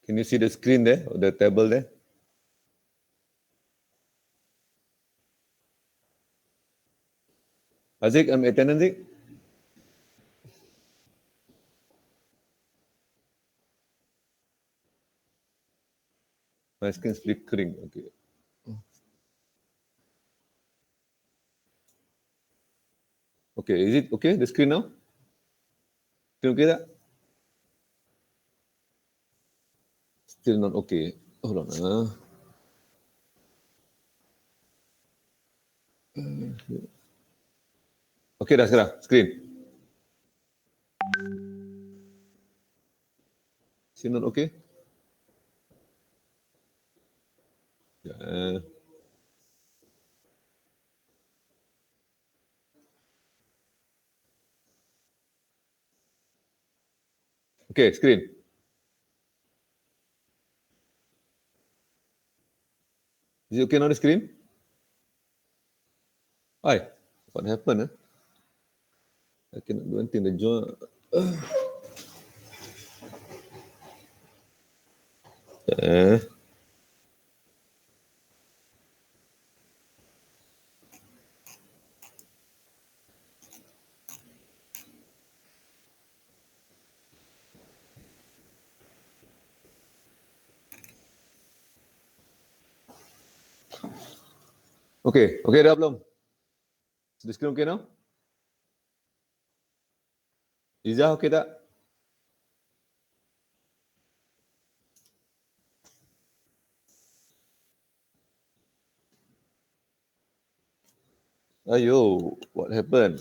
Can you see the screen there, or the table there? Azik, I'm attending, Azik. My screen is flickering. Okay. Okay, is it okay, the screen now? Screen okay tak? Still not okay. Hold on. Okay dah sekarang, screen. Still not okay? Yeah. Okay, screen. Is it okay now the screen? Hi, what happened? I cannot do anything. The join. Okay, okay dah belum? The screen okay now? Izzah okay tak? Ayo, what happened?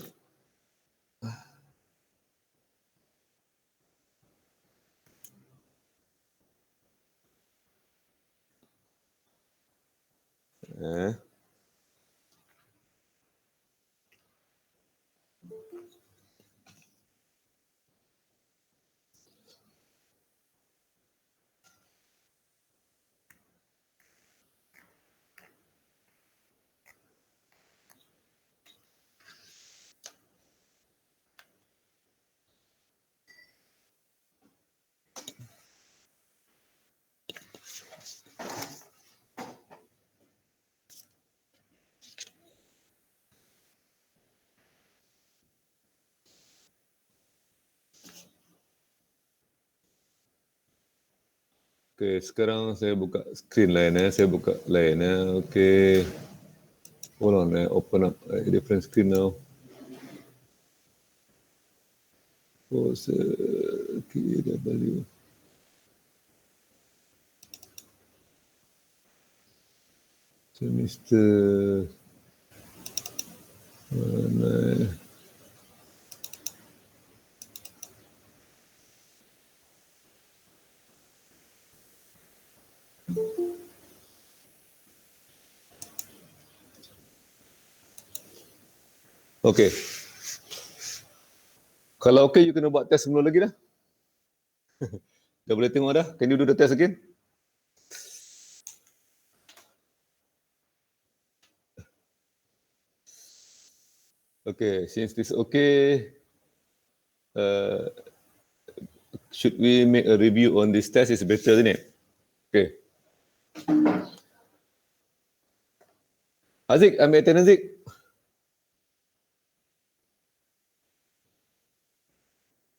Okay, sekarang saya buka screen lain. Saya buka lain. Okay. Hold on. Open up a different screen now. Pause. KW. So, Mr. Okay. Kalau okay, you kena buat test semula lagi dah. Dah boleh tengok dah? Can you do the test again? Okay, since this okay, should we make a review on this test? It's better, isn't it? Okay. Azik, I'm attending Azik.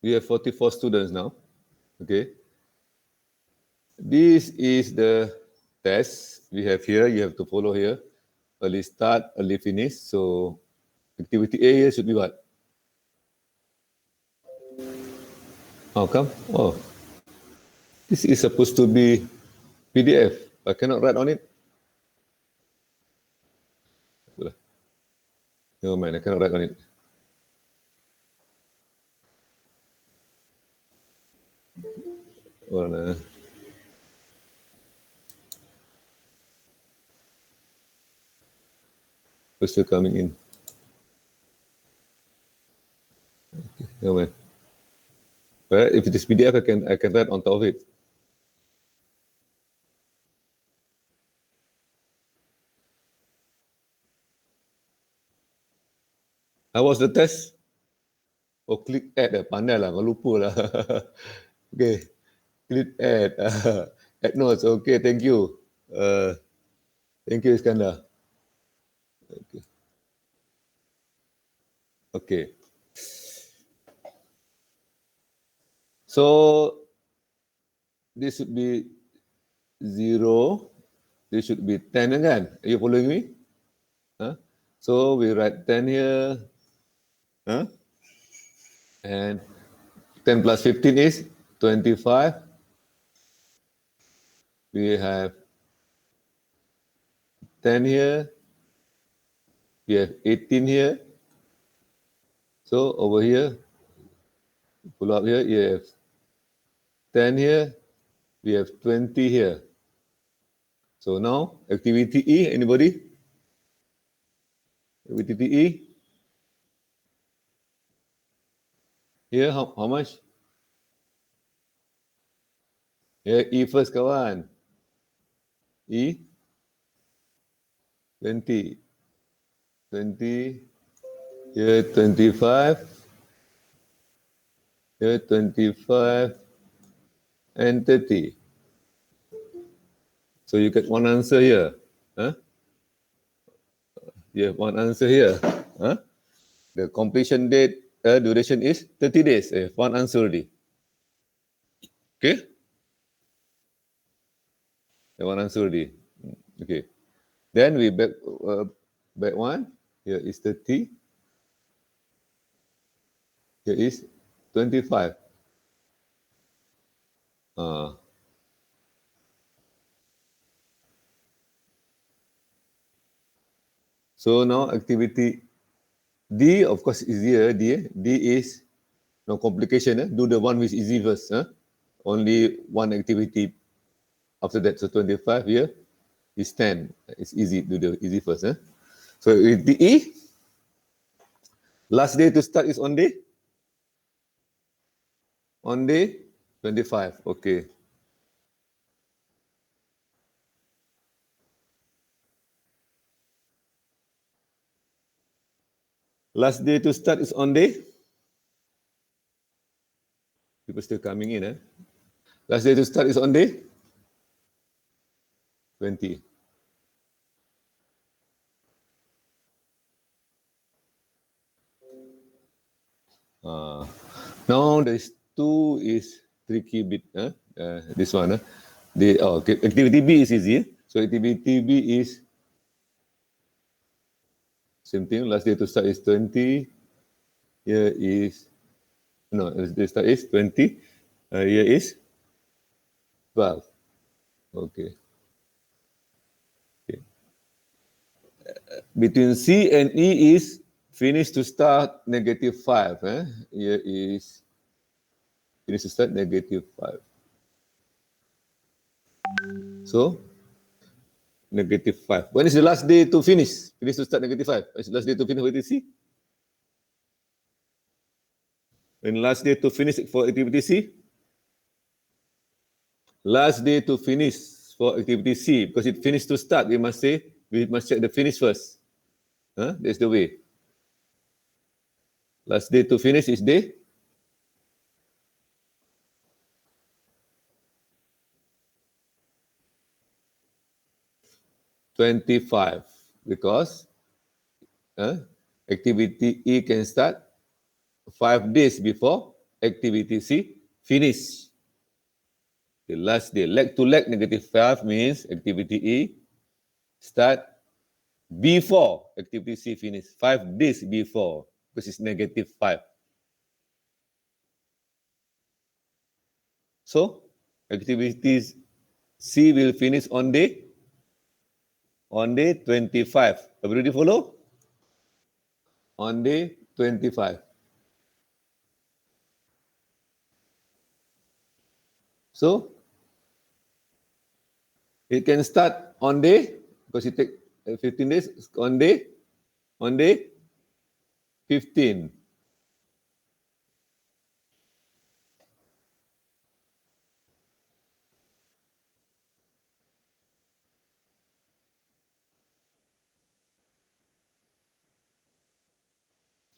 We have 44 students now. Okay. This is the test we have here. You have to follow here. Early start, early finish. So activity A here should be what? How come? Oh, this is supposed to be PDF. I cannot write on it. Never mind, I cannot write on it. Hold on. We're still coming in. Okay, never mind. But if it is PDF, I can write on top of it. How was the test? Oh, click add. Pandai lah, kau lupa lah. Okay. Click add. Add notes. Okay, thank you. Thank you, Iskandar. Okay. Okay. So this should be 0. This should be 10 again. Are you following me? Huh? So we write 10 here. Huh? And 10 plus 15 is 25. We have 10 here. We have 18 here. So over here, pull up here, you have 10 here. We have 20 here. So now, activity E, anybody? Activity E. Here, how much? Here, E first, kawan. E, 20. 20. Here, 25. Here, 25. And 30. So you get one answer here. Huh? You have one answer here. Huh? The completion date, duration is 30 days. One answer already. Okay? One answer already. Okay. Then we back one. Here is 30. Here is 25. So now activity D, of course, is here. D is no complication. Do the one with easy first. Only one activity after that. So 25 here is 10. It's easy. Do the easy first. So with the E, last day to start is on day? On day 25. Okay. Last day to start is on day? People still coming in. Last day to start is on day 20. Now this 2 is tricky bit. This one. Okay. Activity B is easy. So activity B is same thing. Last day to start is 20. Here is last day to start is 20. Here is 12. Okay. Between C and E is finish to start -5. Here is finish to start -5. So -5. When is the last day to finish? Finish to start -5. When is the last day to finish? What is C? When last day to finish for activity C? Last day to finish for activity C, because it finished to start, we must check the finish first. That's the way. Last day to finish is day 25, because activity E can start 5 days before activity C finish. The last day, leg to leg -5 means activity E start before activity C finish, 5 days before, because it's -5. So activities C will finish on day 25. Everybody follow? On day 25. So it can start on day, because it take 15 days, on day 15.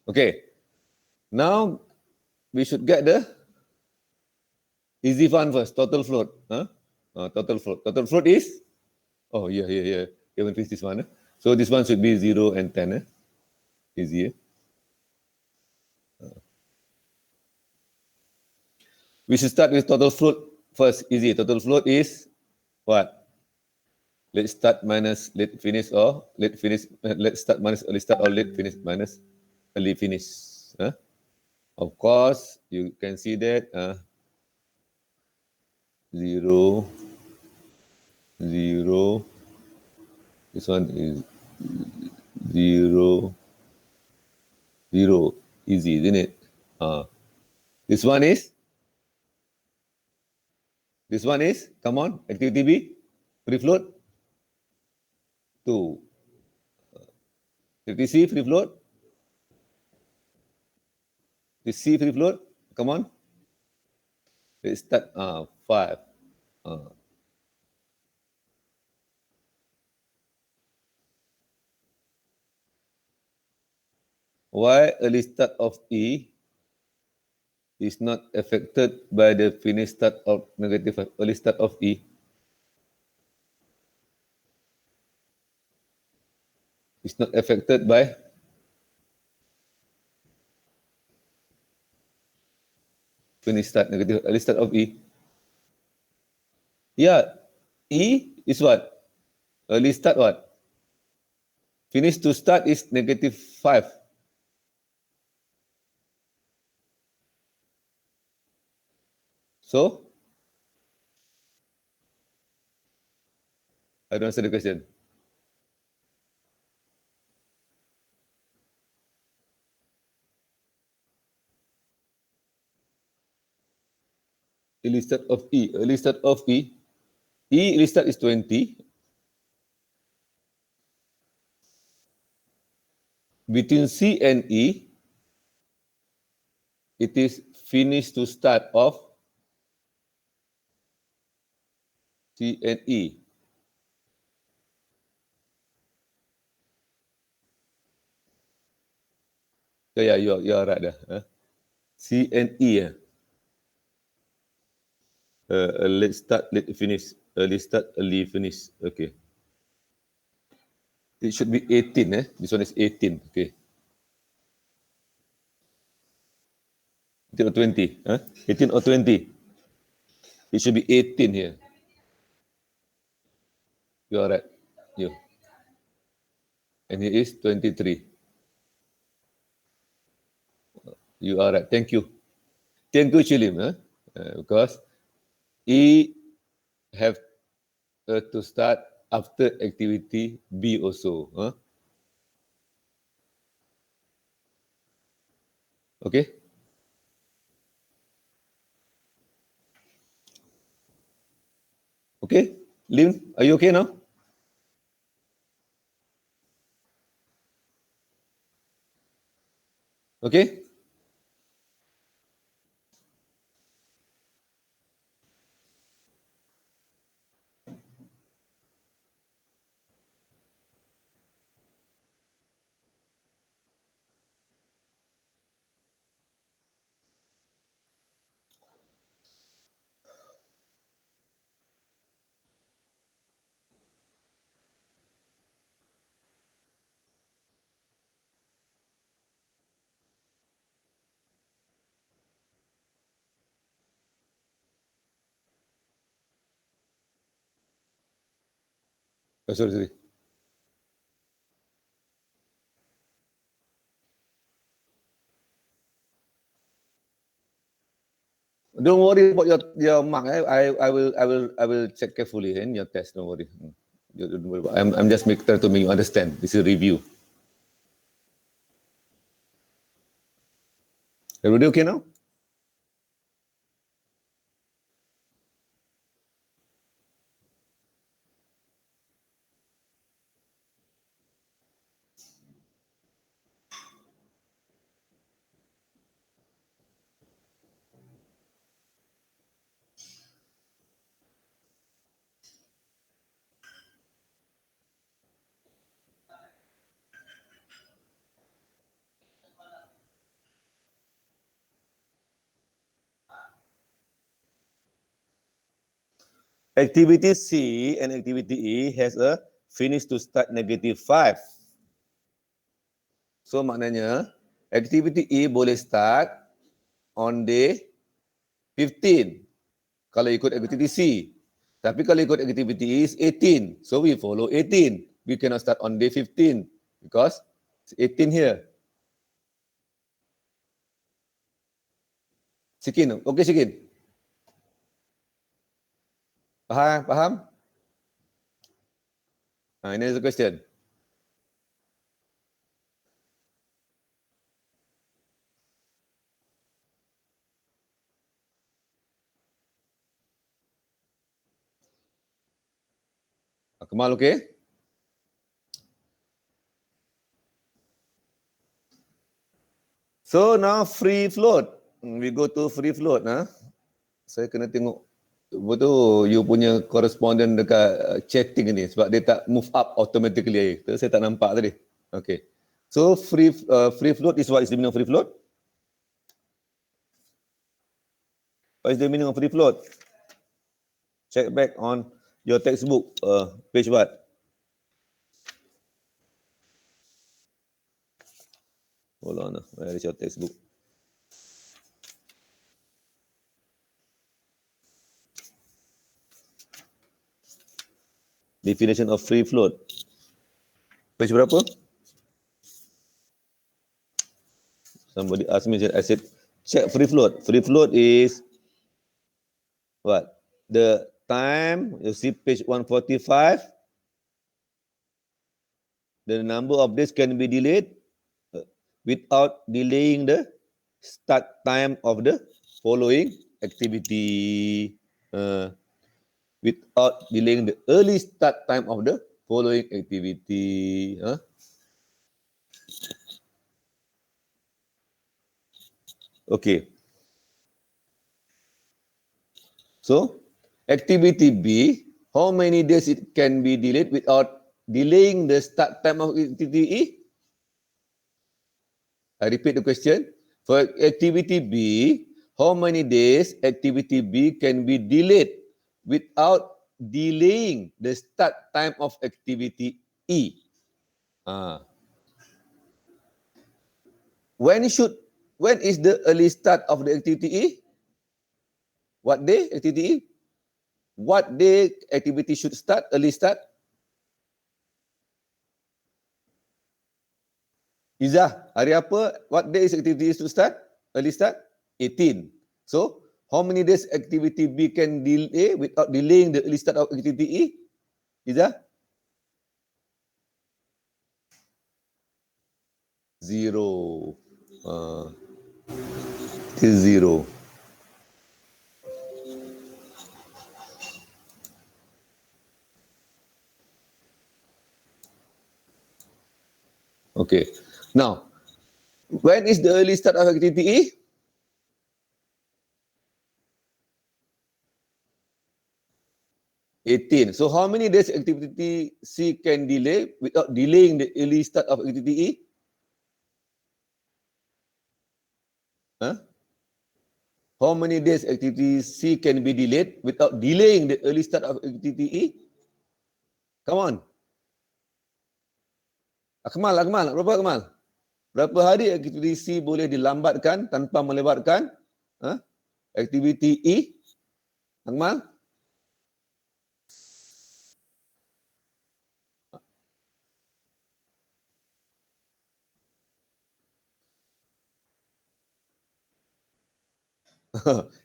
Okay. Now we should get the Easy fun first. Total float. Huh? Total float. Total float is? Oh, yeah. You haven't fixed this one. So this one should be 0 and 10. Easy. We should start with total float first. Easy. Total float is what? Let's start minus late finish or late finish. Let's start minus early start or late finish minus early finish. Of course, you can see that 0, 0. This one is 0, 0. Easy, isn't it? This one is, come on, activity B, free float, 2. Activity C, free float. This C, free float, come on. Let's start 5. Why early start of E is not affected by the finish start of negative 5? Early start of E is not affected by finish start negative early start of E. Yeah, E is what? Early start what? Finish to start is negative 5. So, I don't answer the question. Early start of E. Early start of E. E early start is 20. Between C and E, it is finish to start of C and E. Yeah, you're right there. C and E. Late start, late finish. Early start, early finish. Okay. It should be 18. This one is 18. Okay. 18 or 20. 18 or 20. It should be 18 here. You are right. You. And here is 23. You are right. Thank you. Thank you, Chilim. Because E have to start after activity B also. Okay? Okay? Lim, are you okay now? Okay? Oh, sorry. Don't worry about your mark. I will check carefully in your test. Don't worry. Don't worry about. I'm just trying to make you understand. This is a review. Everybody okay now? Activity C and activity E has a finish to start -5. So maknanya activity E boleh start on day 15 kalau ikut activity C. Tapi kalau ikut activity E is 18. So we follow 18. We cannot start on day 15 because it's 18 here. Sikin, okay Sikin? Faham? Ini is the question. Kamal, okay? So now free float. We go to free float. Saya kena tengok betul you punya correspondent dekat chatting ni sebab dia tak move up automatically. Saya tak nampak tadi. Okay. So free float is what is the meaning of free float? What is the meaning of free float? Check back on your textbook, page what? Hold on, where is your textbook? Definition of free float. Page berapa? Somebody asked me, I said, check free float. Free float is what? The time, you see page 145. The number of days can be delayed without delaying the start time of the following activity. Without delaying the early start time of the following activity. Okay. So, activity B, how many days it can be delayed without delaying the start time of activity E? I repeat the question. For activity B, how many days activity B can be delayed without delaying the start time of activity E? When is the early start of the activity E? What day activity E? What day activity should start, early start? Izzah, hari apa? What day is activity to start? Early start? 18. So, how many days activity B can delay without delaying the early start of activity E? Izzah? 0. It is 0. Okay. Now, when is the early start of activity E? (18). So how many days activity C can delay without delaying the early start of activity E? How many days activity C can be delayed without delaying the early start of activity E? Come on. Akmal, berapa Akmal? Berapa hari aktiviti C boleh dilambatkan tanpa melebatkan aktiviti E? Akmal?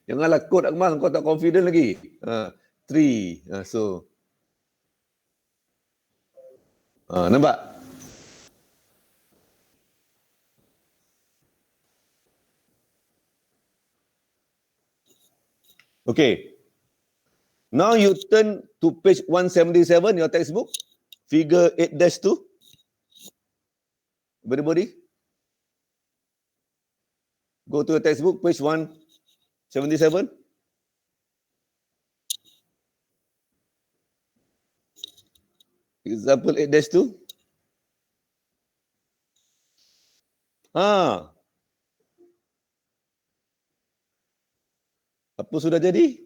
Janganlah kod Akmal, kau tak confident lagi. 3. So, nampak? Okay. Now you turn to page 177, your textbook, figure 8-2. Everybody? Go to your textbook, page 177. Example 8-2. Apa sudah jadi?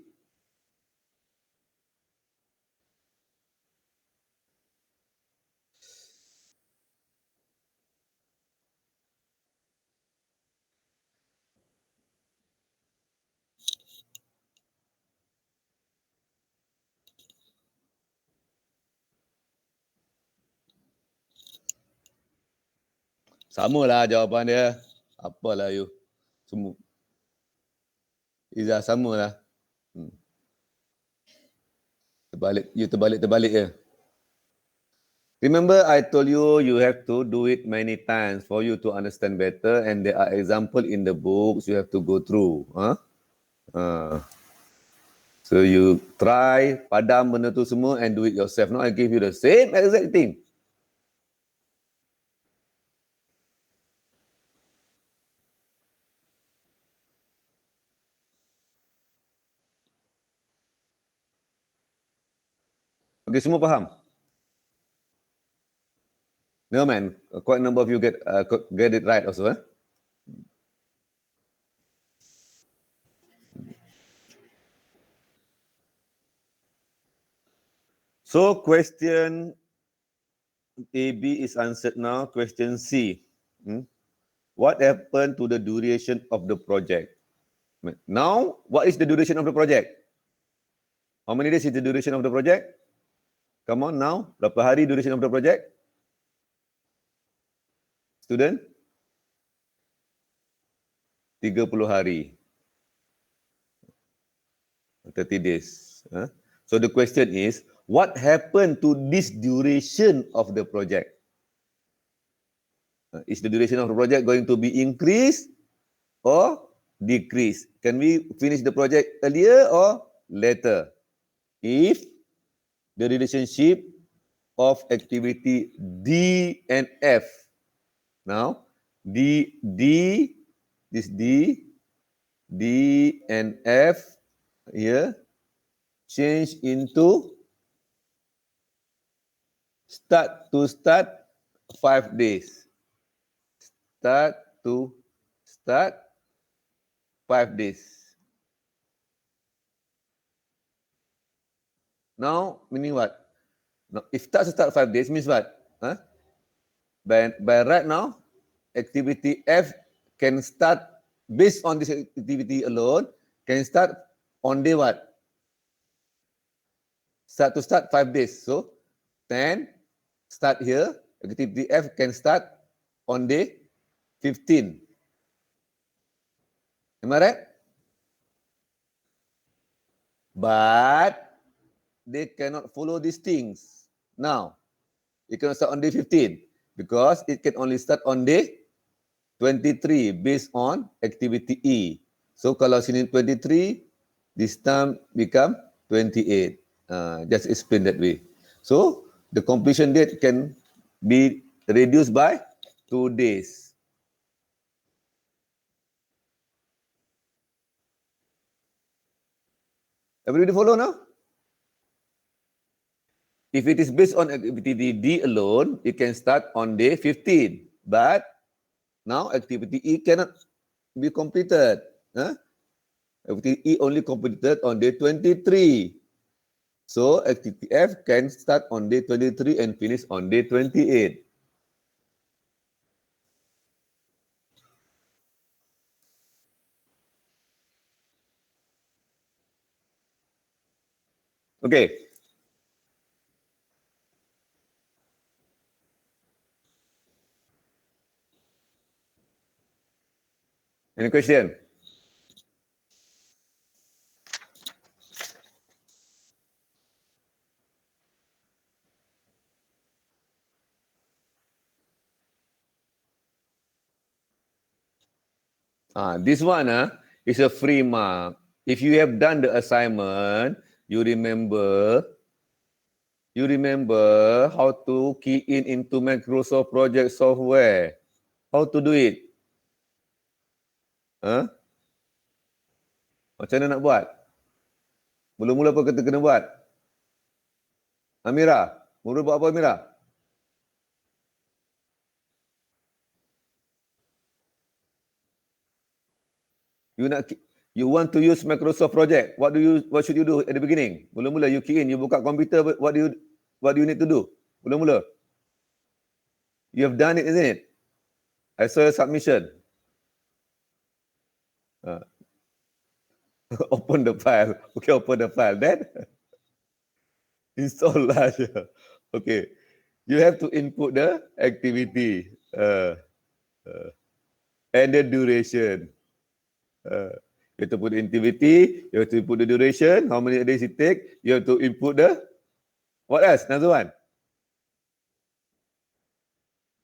Samalah jawapan dia. Apalah you. Semua. Izzah samalah. Terbalik je. Remember I told you you have to do it many times for you to understand better, and there are examples in the books you have to go through. So you try padam benda tu semua and do it yourself. Now I give you the same exact thing. Okay, semua faham? No man, quite a number of you get it right also. So question A, B is answered now. Question C. What happened to the duration of the project? Now, what is the duration of the project? How many days is the duration of the project? Come on now. Berapa hari duration of the project? Student? 30 hari. 30 days. So the question is, what happened to this duration of the project? Is the duration of the project going to be increased or decreased? Can we finish the project earlier or later? If the relationship of activity D and F. Now, D and F here change into start 5 days. Start 5 days. Now, meaning what? Now, if start 5 days means what? By right now, activity F can start based on this activity alone, can start on day what? Start 5 days. So 10 start here. Activity F can start on day 15. Am I right? But they cannot follow these things. Now, it cannot start on day 15 because it can only start on day 23 based on activity E. So kalau sini 23, this time become 28. Just explain that way. So the completion date can be reduced by 2 days. Everybody follow now? If it is based on activity D alone, it can start on day 15. But now activity E cannot be completed. Activity E only completed on day 23. So activity F can start on day 23 and finish on day 28. Okay. Any question? This one is a free mark. If you have done the assignment, you remember how to key in into Microsoft Project software. How to do it? Macam mana nak buat? Mula-mula apa kita kena buat? Amira, mula buat apa Amira? You want to use Microsoft Project. What should you do at the beginning? Mula-mula you key in, you buka komputer, what do you need to do? Mula-mula. You have done it, isn't it? I saw your submission. Open the file. Okay, open the file. Then install large. Okay. You have to input the activity. And the duration. You have to put the activity, you have to put the duration, how many days it take, you have to input the, what else? Another one.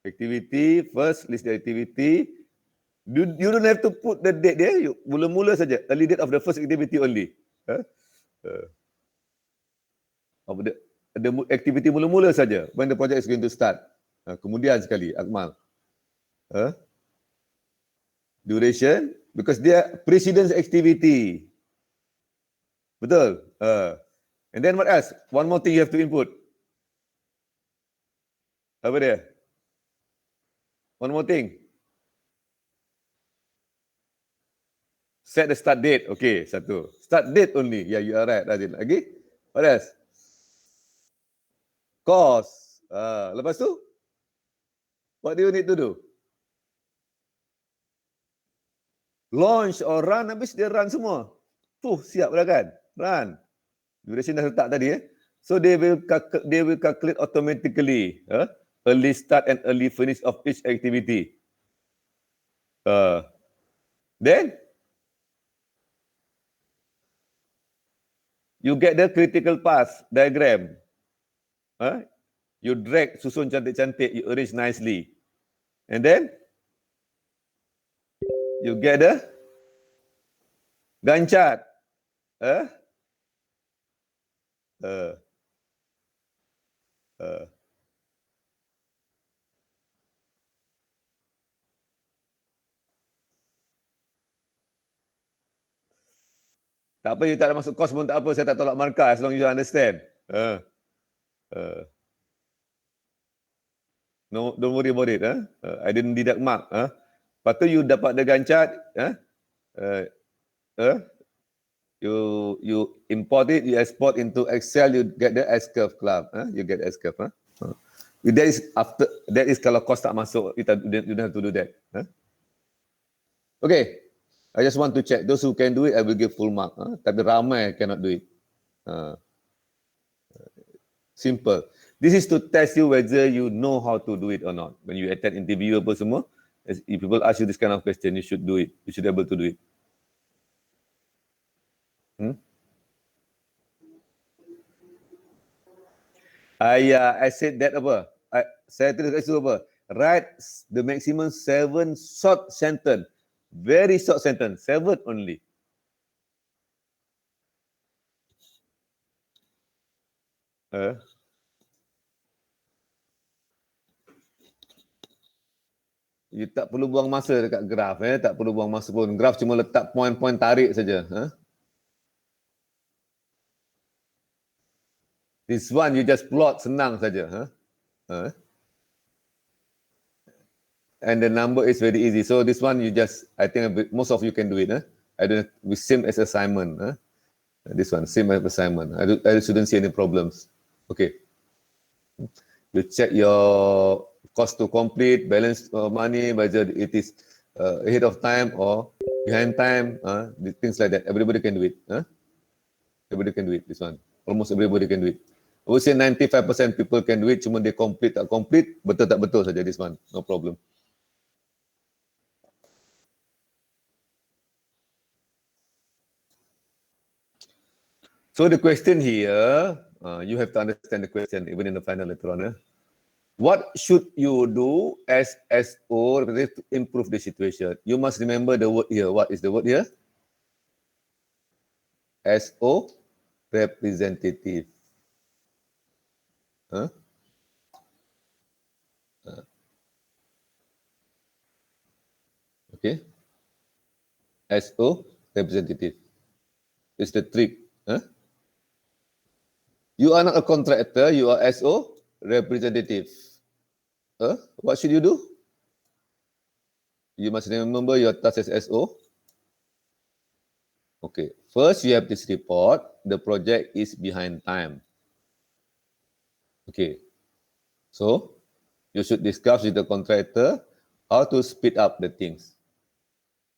Activity, first list the activity. You don't have to put the date there, you mula-mula saja, early date of the first activity only. The activity mula-mula saja, when the project is going to start. Kemudian sekali, Akmal. Duration, because dia precedence activity. Betul? And then what else? One more thing you have to input. Apa dia? One more thing. Set the start date. Okay, satu. Start date only. Yeah, you are right, Radin. Lagi? What else? Cost. Lepas tu? What do you need to do? Launch or run, habis dia run semua. Siap dah kan? Run. Duration dah letak tadi. So they will calculate automatically. Early start and early finish of each activity. Then you get the critical path diagram. You drag, susun cantik-cantik, you arrange nicely. And then you get the Gantt chart. Tak apa, you tak ada masuk kos pun tak apa, saya tak tolak markah as long as you understand. No, don't worry about it. I didn't deduct mark. Lepas tu you dapat the Gantt chart. You import it, you export into Excel, you get the S-curve club. You get S-curve. That is kalau kos tak masuk, you don't have to do that. Okay. I just want to check. Those who can do it, I will give full mark. Tapi ramai cannot do it. Simple. This is to test you whether you know how to do it or not. When you attend interview apa semua, if people ask you this kind of question, you should do it. You should be able to do it. I said that apa? Saya tulis kat situ apa? Write the maximum 7 short sentence. Very short sentence. 7 only. You tak perlu buang masa dekat graf. Tak perlu buang masa pun. Graf cuma letak point-point tarik saja. This one you just plot, senang saja. And the number is very easy. So this one you just, I think most of you can do it. I don't. Same as assignment. This one same as assignment. I shouldn't see any problems. Okay. You check your cost to complete, balance money, whether it is ahead of time or behind time. Things like that. Everybody can do it. Everybody can do it. This one. Almost everybody can do it. I would say 95% people can do it. Cuma they complete tak complete, betul tak betul saja. This one. No problem. So the question here, you have to understand the question even in the final later on. What should you do as SO to improve the situation? You must remember the word here. What is the word here? SO, representative. Okay. SO, representative. It's the trick. You are not a contractor, you are SO, representative. What should you do? You must remember your task as SO. Okay, first you have this report, the project is behind time. Okay, so you should discuss with the contractor how to speed up the things.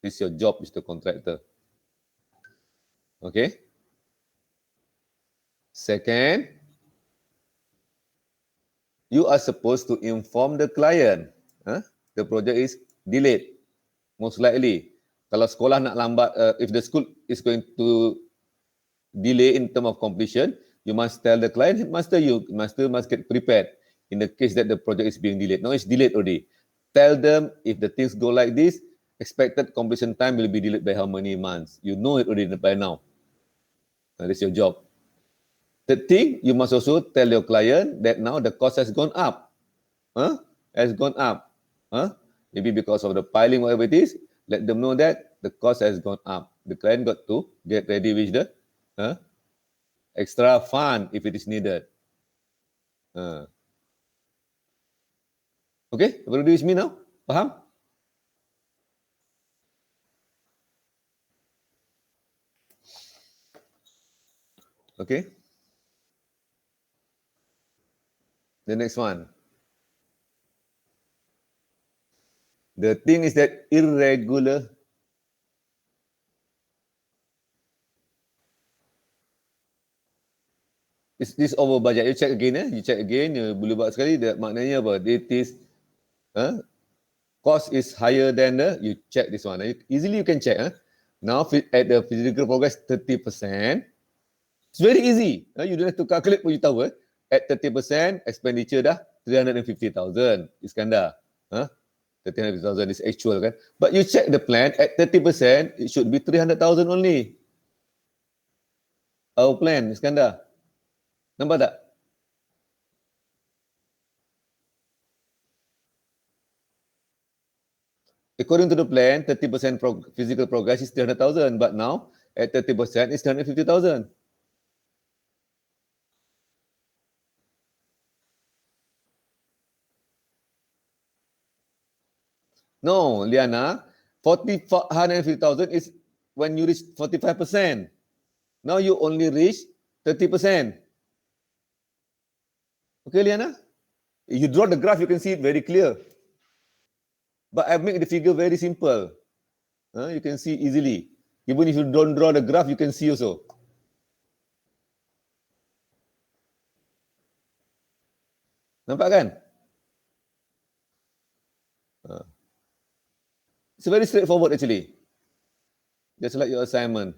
This is your job as the contractor. Okay. Second, you are supposed to inform the client. The project is delayed. Most likely. Kalau sekolah nak lambat, if the school is going to delay in term of completion, you must tell the client, headmaster must get prepared in the case that the project is being delayed. Now it's delayed already. Tell them if the things go like this, expected completion time will be delayed by how many months. You know it already by now. That's your job. Third thing, you must also tell your client that now the cost has gone up. Has gone up. Maybe because of the piling, whatever it is, let them know that the cost has gone up. The client got to get ready with the extra fund if it is needed. Okay, everybody with me now? Faham? Okay. The next one. The thing is that irregular is this over budget. You check again, you check again, you boleh buat sekali, maknanya apa? It is cost is higher than you check this one. Easily you can check. Now at the physical progress 30%, it's very easy. You don't have to calculate pun you tahu. At 30%, expenditure dah 350,000. Iskandar. 350,000 is actual kan. But you check the plan, at 30%, it should be 300,000 only. Our plan, Iskandar. Nampak tak? According to the plan, 30% physical progress is 300,000. But now, at 30%, it's 350,000. No, Liana, 150,000 is when you reach 45%. Now you only reach 30%. Okay, Liana? You draw the graph, you can see it very clear. But I make the figure very simple. You can see easily. Even if you don't draw the graph, you can see also. Nampak kan? It's very straightforward actually. Just like your assignment.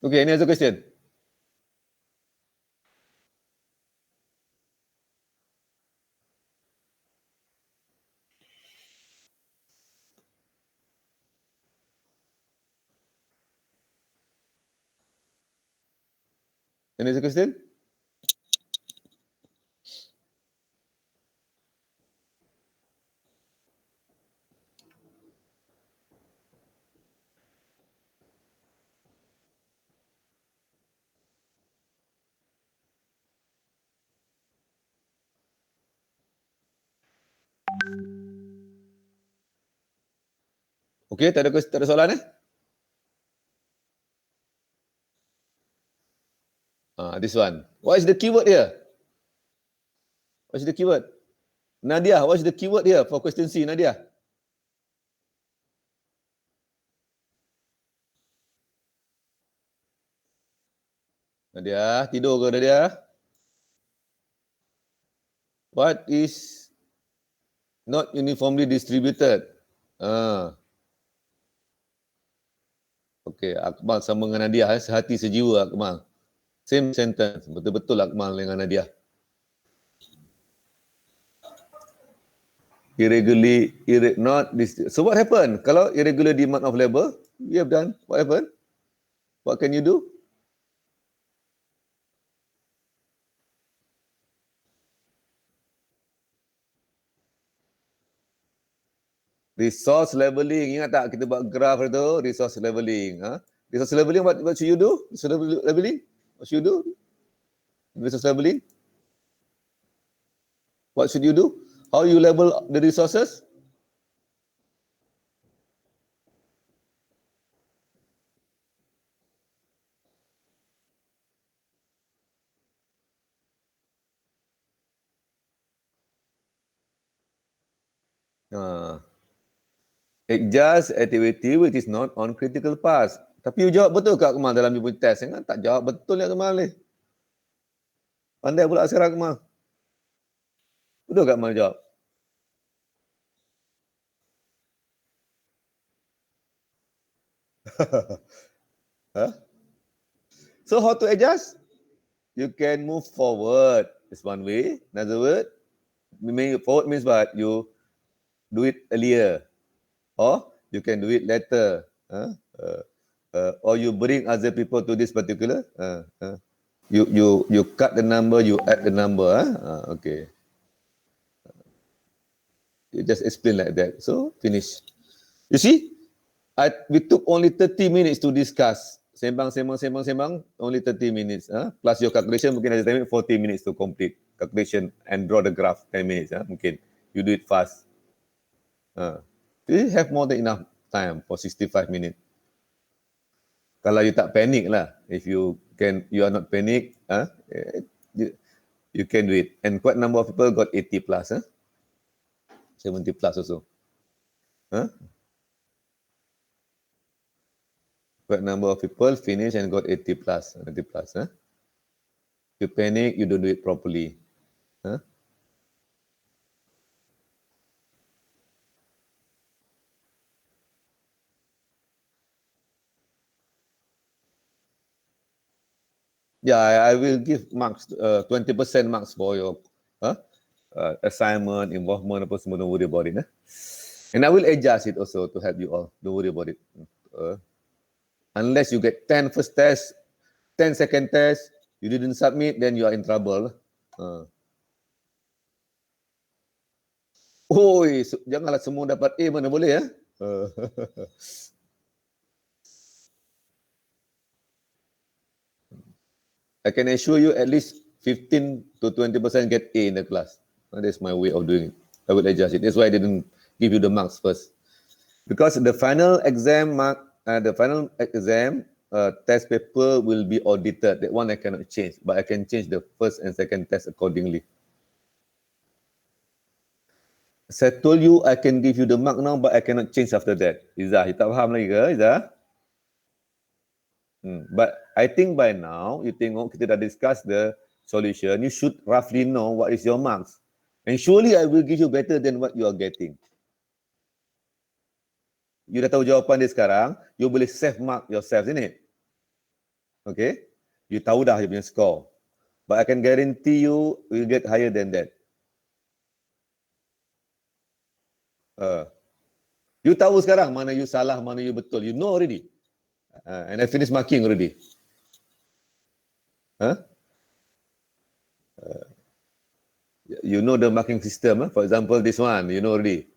Okay, any other question? Any other question? Okay, tak ada soalan this one. What is the keyword here? What's the keyword? Nadia, what's the keyword here for question C, Nadia? Nadia, tidur ke Nadia? What is not uniformly distributed? Okay, Akmal sama dengan Nadia, sehati sejiwa Akmal. Same sentence, betul-betul Akmal dengan Nadia. So what happened? Kalau irregular demand of labor, we have done, what happened? What can you do? Resource leveling, ingat tak kita buat graph itu, resource leveling. Resource leveling, what should you do? Resource leveling, what should you do? Resource leveling, what should you do? How you level the resources? Adjust activity which is not on critical path. Tapi you jawab betul ke Akmal dalam you punya test? Kan? Tak jawab betul ni Akmal ni. Pandai pula sekarang Akmal. Betul tak Mal jawab? Huh? So how to adjust? You can move forward. It's one way. Another word, forward means what? You do it earlier, or you can do it later. Or you bring other people to this particular. You cut the number, you add the number. Okay. You just explain like that. So finish. You see, we took only 30 minutes to discuss. Sembang, only 30 minutes. Plus your calculation, mungkin ada 40 minutes to complete calculation and draw the graph, 10 minutes. Mungkin you do it fast. You have more than enough time for 65 minutes. Kalau you tak panic lah, if you are not panic, you can do it. And quite a number of people got 80 plus, 70 plus also. Quite a number of people finish and got 80 plus, 90 plus. You panic, you don't do it properly. Yeah, I will give marks, 20% marks for your assignment, involvement, apa semua, don't worry about it. And I will adjust it also to help you all. Don't worry about it. Unless you get 10 first test, 10 second test, you didn't submit, then you are in trouble. Janganlah semua dapat A, mana boleh ya. I can assure you at least 15 to 20% get A in the class. That's my way of doing it. I will adjust it. That's why I didn't give you the marks first. Because the final exam test paper will be audited. That one I cannot change, but I can change the first and second test accordingly. Saya told you I can give you the mark now, but I cannot change after that. Izzah, you tak faham lagi ke, Izzah? But I think by now, you tengok kita dah discuss the solution, you should roughly know what is your marks. And surely I will give you better than what you are getting. You dah tahu jawapan dia sekarang, you boleh save mark yourself, isn't it? Okay? You tahu dah you punya score. But I can guarantee you will get higher than that. You tahu sekarang mana you salah, mana you betul. You know already. And I finished marking already. You know the marking system. For example, this one, you know already.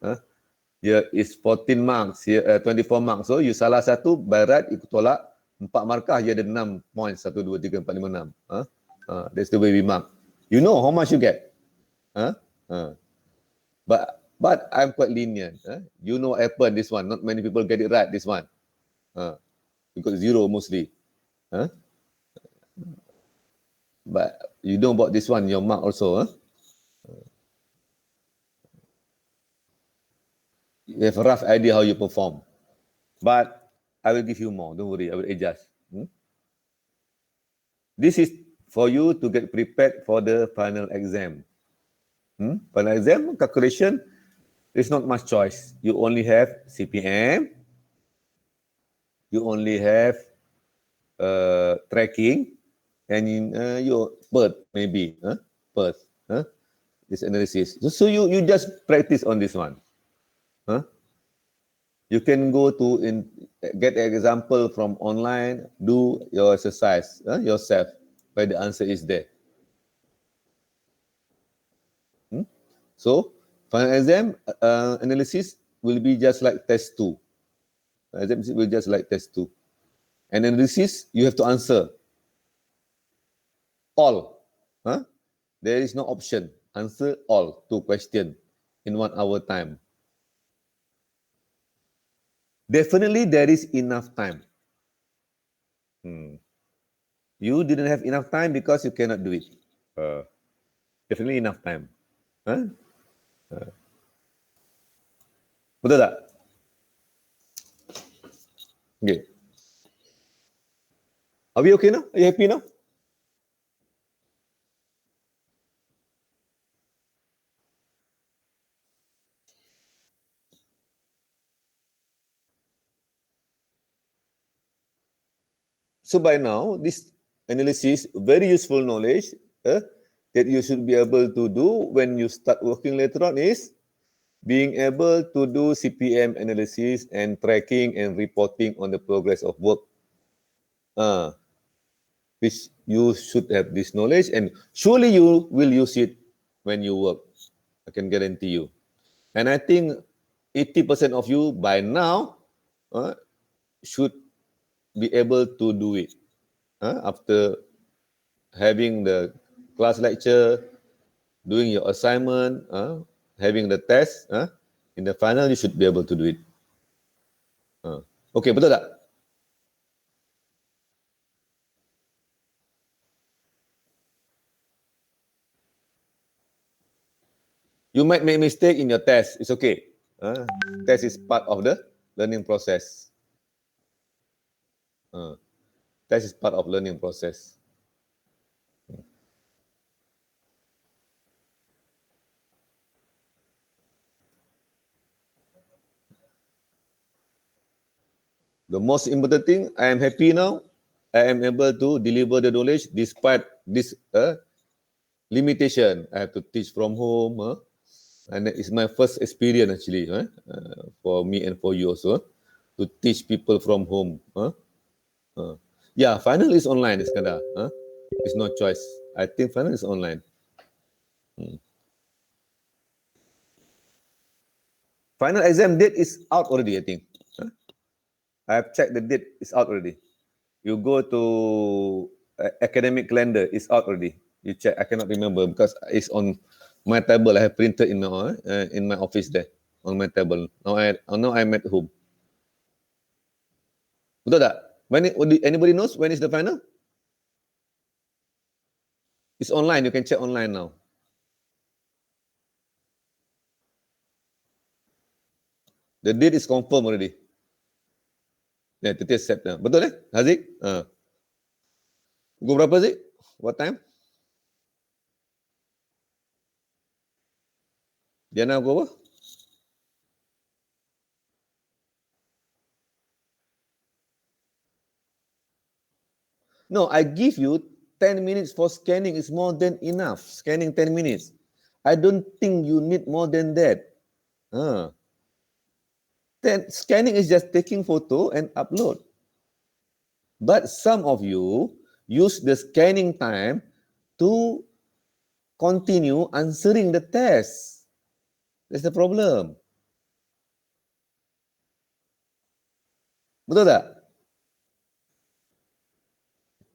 Here is 14 marks, here 24 marks. So you salah satu, by right, you tolak 4 markah, you ada 6 points. 1, 2, 3, 4, 5, 6. That's the way we mark. You know how much you get. But I'm quite lenient. You know what happened, this one. Not many people get it right, this one. You got 0 mostly. But you know about this one, your mark also. You have a rough idea how you perform. But I will give you more. Don't worry, I will adjust. This is for you to get prepared for the final exam. Final exam, calculation, there's not much choice. You only have CPM. You only have tracking. And in your PERT, maybe. PERT. This analysis. So you just practice on this one. You can go to get an example from online, do your exercise yourself, where the answer is there. So, final exam analysis will be just like test 2. Exam will be just like test 2. And analysis, you have to answer all. There is no option. Answer all 2 questions in 1 hour time. Definitely there is enough time. You didn't have enough time because you cannot do it. Definitely enough time. Betul tak? Okay. Are we okay now? Are you happy now? So by now, this analysis, very useful knowledge that you should be able to do when you start working later on is being able to do CPM analysis and tracking and reporting on the progress of work. Which you should have this knowledge, and surely you will use it when you work. I can guarantee you. And I think 80% of you by now should be able to do it after having the class lecture, doing your assignment, having the test. In the final, you should be able to do it. Okay, betul tak? You might make mistake in your test. It's okay. Test is part of the learning process. Test is part of learning process. The most important thing, I am happy now. I am able to deliver the knowledge despite this limitation. I have to teach from home. And it's my first experience actually for me and for you also to teach people from home. Yeah, final is online, Iskandar. It's no choice. I think final is online. Final exam date is out already, I think. I have checked the date, it's out already. You go to academic calendar, it's out already. You check, I cannot remember because it's on my table. I have printed in my office there on my table. Now I'm at home. Betul tak? Anybody knows when is the final? It's online. You can check online now. The date is confirmed already. Yeah, 30th September. Betul Haziq? Pukul berapa Haziq? What time? Diana pukul apa? No, I give you 10 minutes for scanning. It's more than enough. Scanning 10 minutes. I don't think you need more than that. Then scanning is just taking photo and upload. But some of you use the scanning time to continue answering the test. That's the problem. Betul tak?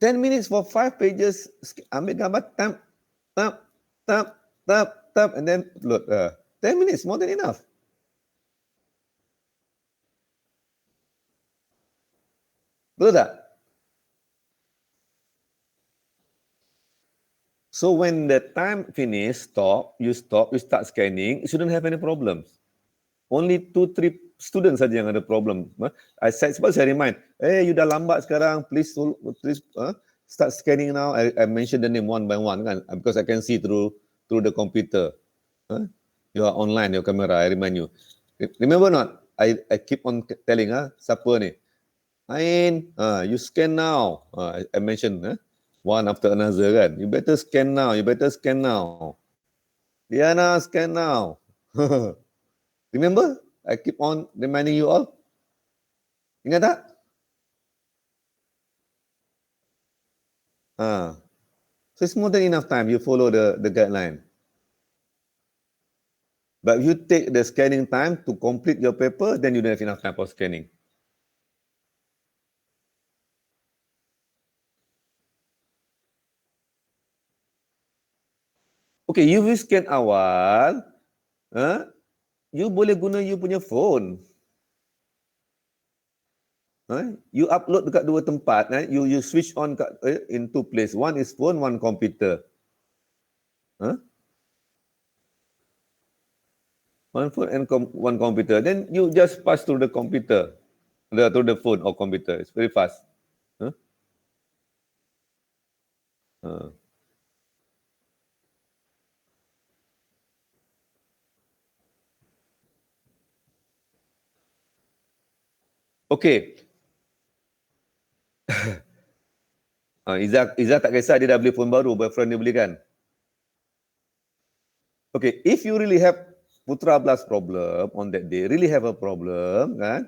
10 minutes for 5 pages, ambil gambar, tap, tap, tap, tap, tap, and then upload. 10 minutes, more than enough. Betul tak? So when the time finish, you start scanning, you shouldn't have any problems. Only 2-3 students saja yang ada problem. I said, sebab saya remind, you dah lambat sekarang, please start scanning now. I mention the name one by one kan, because I can see through the computer. You are online, your camera, I remind you. Remember not? I keep on telling, siapa ni? Ain, you scan now. I mentioned, one after another kan. You better scan now, you better scan now. Diana, scan now. Remember? I keep on reminding you all. Ingat tak? So it's more than enough time. You follow the guideline. But if you take the scanning time to complete your paper, then you don't have enough time for scanning. Okay, you will scan awal, you boleh guna you punya phone. You upload dekat dua tempat, you switch on in two place. One is phone, one computer. One phone and one computer. Then you just pass through the computer, through the phone or computer. It's very fast. Okay. Izzah tak kisah dia dah beli phone baru, boyfriend dia belikan. Okay, if you really have Putra Blast problem on that day, really have a problem, kan?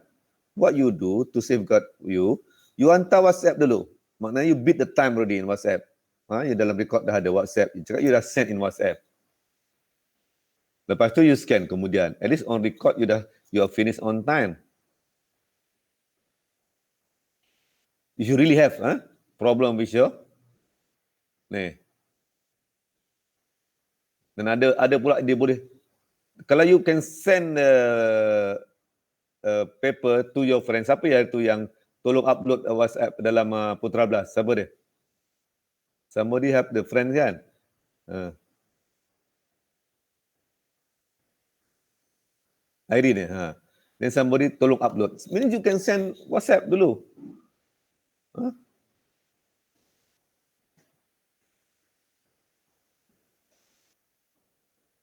What you do to safeguard you hantar WhatsApp dulu. Maknanya you beat the time already in WhatsApp. You dalam record dah ada WhatsApp. You cakap you dah send in WhatsApp. Lepas tu you scan kemudian. At least on record you are finished on time. If you really have problem with your ni. Dan ada pula dia boleh, kalau you can send paper to your friend, siapa ya tu yang tolong upload WhatsApp dalam Putra Blast? Siapa dia? Somebody have the friend kan? Irene Then somebody tolong upload. Meaning you can send WhatsApp dulu.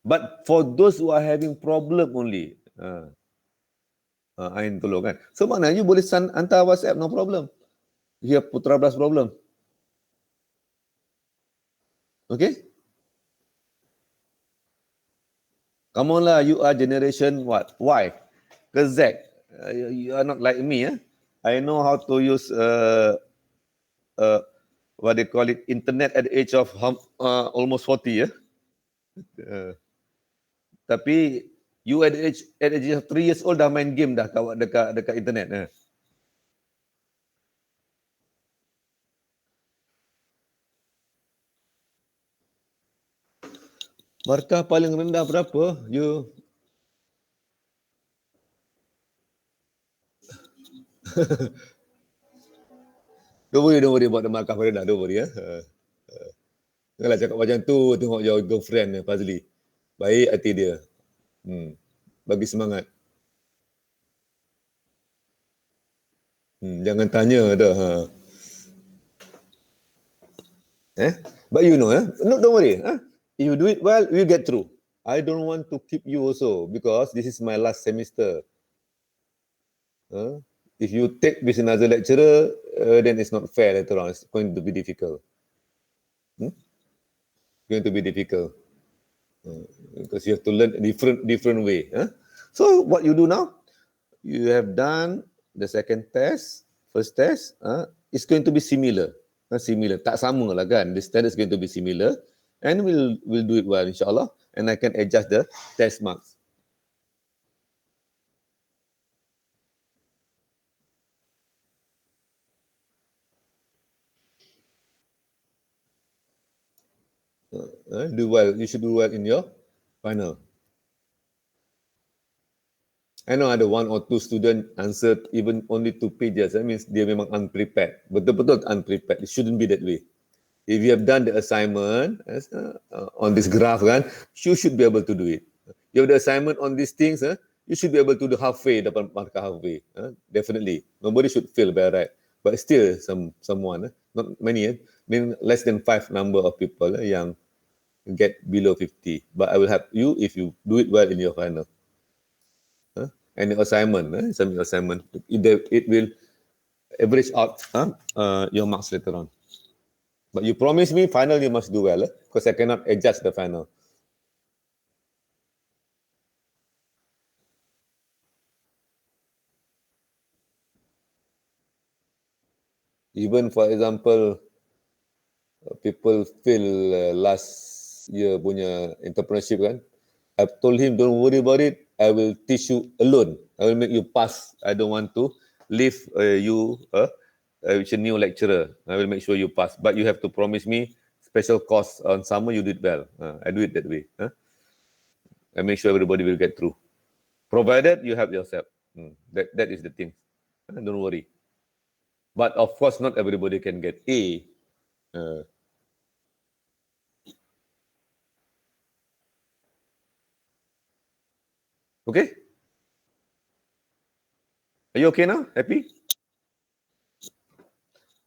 But for those who are having problem only, Ain tolong kan. So maknanya you boleh hantar WhatsApp, no problem. You have Putra Blast problem. Okay? Come on lah, you are generation what? Y? Ke Z? You are not like me. I know how to use what they call it, internet at the age of almost 40. Tapi you at the age of 3 years old dah main game dah dekat internet. Markah paling rendah berapa? You don't worry about the markah paling rendah. Don't worry Janganlah cakap macam tu, tengok your girlfriend Fazli. Baik hati dia. Bagi semangat. Jangan tanya dah. But you know, no, don't worry. If you do it well, you get through. I don't want to keep you also because this is my last semester. If you take with another lecturer, then it's not fair later on. It's going to be difficult. Going to be difficult. Because you have to learn a different way. So what you do now, you have done the second test, first test, it's going to be similar. Similar, tak sama lah kan. The standard is going to be similar and we'll do it well insyaAllah and I can adjust the test marks. Do well. You should do well in your final. I know ada one or two student answered even only 2 pages. That means dia memang unprepared. Betul-betul unprepared. It shouldn't be that way. If you have done the assignment on this graph, kan, you should be able to do it. You have the assignment on these things, you should be able to do halfway, dapat markah halfway. Definitely. Nobody should fail by right. But still, someone, not many, I mean less than 5 number of people yang get below 50. But I will help you if you do it well in your final. And the assignment, some assignment, it will average out your marks later on. But you promise me final you must do well, because I cannot adjust the final. Even for example, people fail last year punya entrepreneurship kan, I've told him don't worry about it, I will teach you alone. I will make you pass. I don't want to leave you with a new lecturer. I will make sure you pass. But you have to promise me special course on summer you did well. I do it that way. I make sure everybody will get through. Provided you help yourself. That is the thing. Don't worry. But of course, not everybody can get A. Okay? Are you okay now? Happy?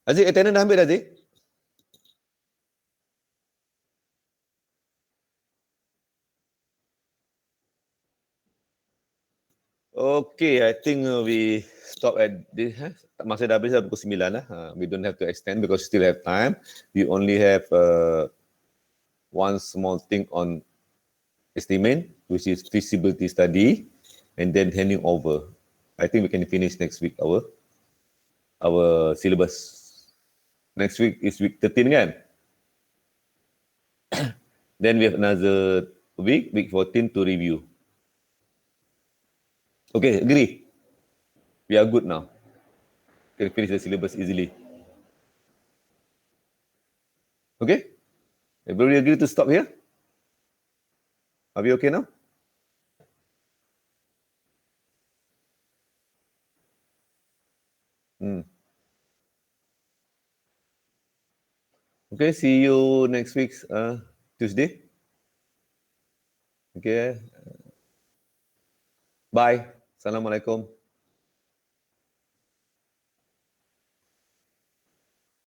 Aziz, attendance dah ambil dah, Aziz? Okay, I think we stop at this. Masa dah habis dah pukul 9 lah. We don't have to extend because we still have time. We only have one small thing on estimate, which is feasibility study, and then handing over. I think we can finish next week our syllabus. Next week is week 13 kan? Then we have another week 14 to review. Okay, agree? We are good now. Can finish the syllabus easily. Okay? Everybody agree to stop here? Are we okay now? Okay, see you next week, Tuesday. Okay. Bye. Assalamualaikum.